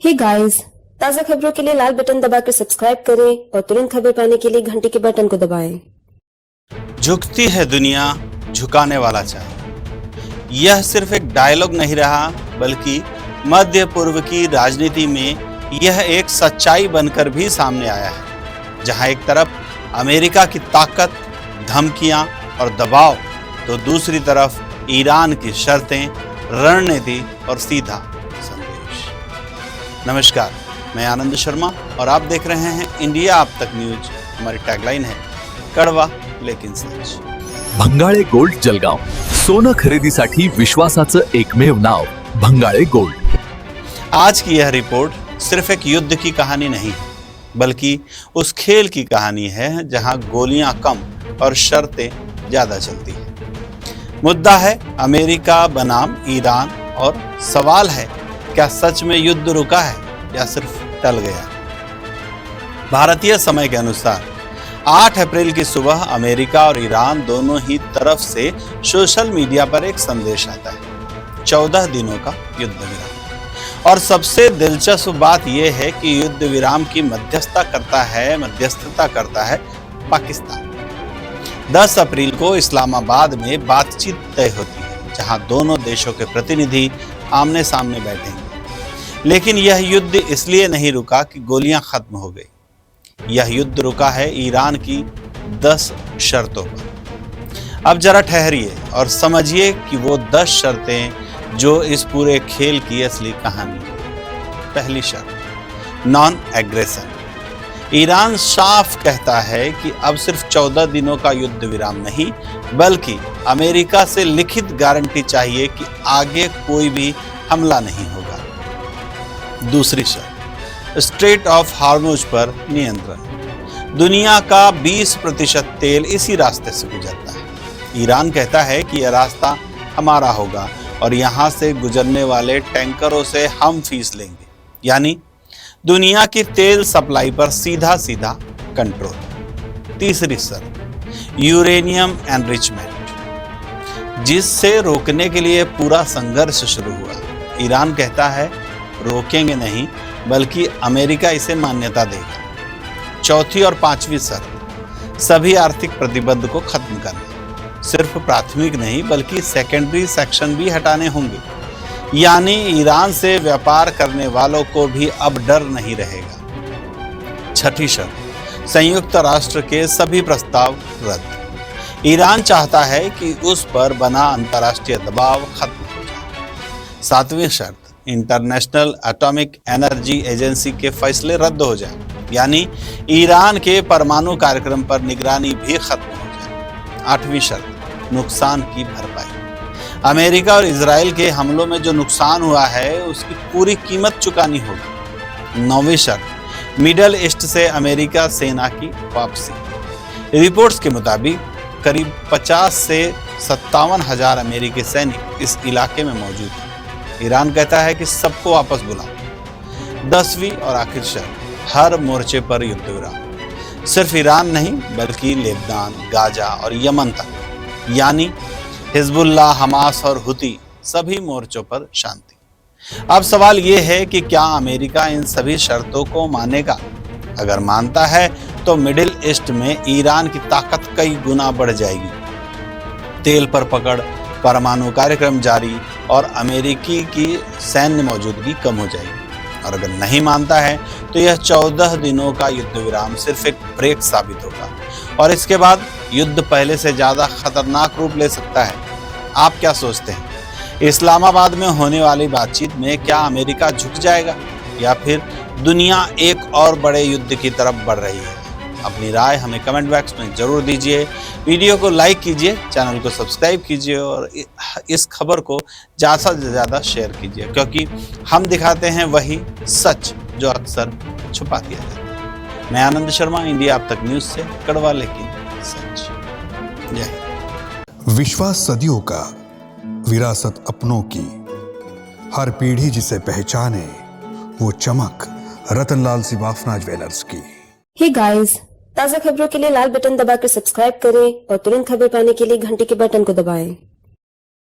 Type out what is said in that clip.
Hey guys, ताज़ा खबरों के लिए लाल बटन दबाकर सब्सक्राइब करें और तुरंत खबर पाने के लिए घंटी के बटन को दबाएं। झुकती है दुनिया, झुकाने वाला चाहिए। यह सिर्फ एक डायलॉग नहीं रहा, बल्कि मध्य पूर्व की राजनीति में यह एक सच्चाई बनकर भी सामने आया है, जहां एक तरफ अमेरिका की ताकत, धमकियां और दबाव, तो दूसरी तरफ ईरान की शर्तें, रणनीति और सीधा संदेश। नमस्कार, मैं आनंद शर्मा और आप देख रहे हैं इंडिया अब तक न्यूज। हमारी टैगलाइन है कड़वा लेकिन सच। भंगाळे गोल्ड जलगाव, सोनं खरेदीसाठी विश्वासाचं एकमेव नाव भंगाळे गोल्ड। आज की यह रिपोर्ट सिर्फ एक युद्ध की कहानी नहीं, बल्कि उस खेल की कहानी है जहां गोलियां कम और शर्तें ज्यादा चलती हैं। मुद्दा है अमेरिका बनाम ईरान और सवाल है, क्या सच में युद्ध रुका है या सिर्फ टल गया? भारतीय समय के अनुसार 8 अप्रैल की सुबह अमेरिका और ईरान दोनों ही तरफ से सोशल मीडिया पर एक संदेश आता है, 14 दिनों का युद्ध विराम। और सबसे दिलचस्प बात यह है कि युद्ध विराम की मध्यस्थता करता है पाकिस्तान। 10 अप्रैल को इस्लामाबाद में बातचीत तय होती है, जहां दोनों देशों के प्रतिनिधि आमने सामने बैठेंगे। लेकिन यह युद्ध इसलिए नहीं रुका कि गोलियां खत्म हो गई। यह युद्ध रुका है ईरान की 10 शर्तों पर। अब जरा ठहरिए और समझिए कि वो 10 शर्तें जो इस पूरे खेल की असली कहानी है। पहली शर्त, नॉन एग्रेशन। ईरान साफ कहता है कि अब सिर्फ 14 दिनों का युद्ध विराम नहीं, बल्कि अमेरिका से लिखित गारंटी चाहिए कि आगे कोई भी हमला नहीं होगा। दूसरी शर्त, स्ट्रेट ऑफ हार्मुज पर नियंत्रण। दुनिया का 20% तेल इसी रास्ते से गुजरता है। ईरान कहता है कि यह रास्ता हमारा होगा और यहां से गुजरने वाले टैंकरों से हम फीस लेंगे, यानी दुनिया की तेल सप्लाई पर सीधा कंट्रोल। तीसरी शर्त, यूरेनियम एनरिचमेंट, जिससे रोकने के लिए पूरा संघर्ष शुरू हुआ। ईरान कहता है रोकेंगे नहीं, बल्कि अमेरिका इसे मान्यता देगा। चौथी और पांचवी शर्त, सभी आर्थिक प्रतिबंध को खत्म करना। सिर्फ प्राथमिक नहीं, बल्कि सेकेंडरी सेक्शन भी हटाने होंगे, यानी ईरान से व्यापार करने वालों को भी अब डर नहीं रहेगा। छठी शर्त, संयुक्त राष्ट्र के सभी प्रस्ताव रद्द। ईरान चाहता है कि उस पर बना अंतर्राष्ट्रीय दबाव खत्म हो जाए। सातवीं शर्त, इंटरनेशनल एटॉमिक एनर्जी एजेंसी के फैसले रद्द हो जाए, यानी ईरान के परमाणु कार्यक्रम पर निगरानी भी खत्म हो जाए। आठवीं शर्त, नुकसान की भरपाई। अमेरिका और इजराइल के हमलों में जो नुकसान हुआ है, उसकी पूरी कीमत चुकानी होगी। नौवीं शर्त, मिडल ईस्ट से अमेरिका सेना की वापसी। रिपोर्ट्स के मुताबिक करीब 50 से 57 हजार अमेरिकी सैनिक इस इलाके में मौजूद हैं। ईरान कहता है कि सबको वापस बुलाओ। 10वीं और आखिर शर्त, हर मोर्चे पर युद्ध विराम। सिर्फ ईरान नहीं, बल्कि लेबनान, गाजा और यमन तक, यानी हिजबुल्लाह, हमास और हुती, सभी मोर्चों पर शांति। अब सवाल यह है कि क्या अमेरिका इन सभी शर्तों को मानेगा? अगर मानता है तो मिडिल ईस्ट में ईरान की ताकत कई गुना बढ़ जाएगी। तेल पर पकड़, परमाणु कार्यक्रम जारी और अमेरिकी की सैन्य मौजूदगी कम हो जाएगी। और अगर नहीं मानता है तो यह 14 दिनों का युद्ध विराम सिर्फ एक ब्रेक साबित होगा, और इसके बाद युद्ध पहले से ज्यादा खतरनाक रूप ले सकता है। आप क्या सोचते हैं? इस्लामाबाद में होने वाली बातचीत में क्या अमेरिका झुक जाएगा, या फिर दुनिया एक और बड़े युद्ध की तरफ बढ़ रही है? अपनी राय हमें कमेंट बॉक्स में जरूर दीजिए। वीडियो को लाइक कीजिए, चैनल को सब्सक्राइब कीजिए और इस खबर को ज़्यादा से ज़्यादा शेयर कीजिए, क्योंकि हम दिखाते हैं वही सच जो अक्सर छुपा दिया जाता है। मैं आनंद शर्मा, इंडिया अब तक न्यूज से कड़वा लेकिन सच। जय हिंद। विश्वास सदियों का, विरासत अपनों की, हर पीढ़ी जिसे पहचाने, वो चमक रतनलाल सिवाफना ज्वेलर्स की। हे गाइस, ताज़ा खबरों के लिए लाल बटन दबाकर सब्सक्राइब करें और तुरंत खबर पाने के लिए घंटी के बटन को दबाएं।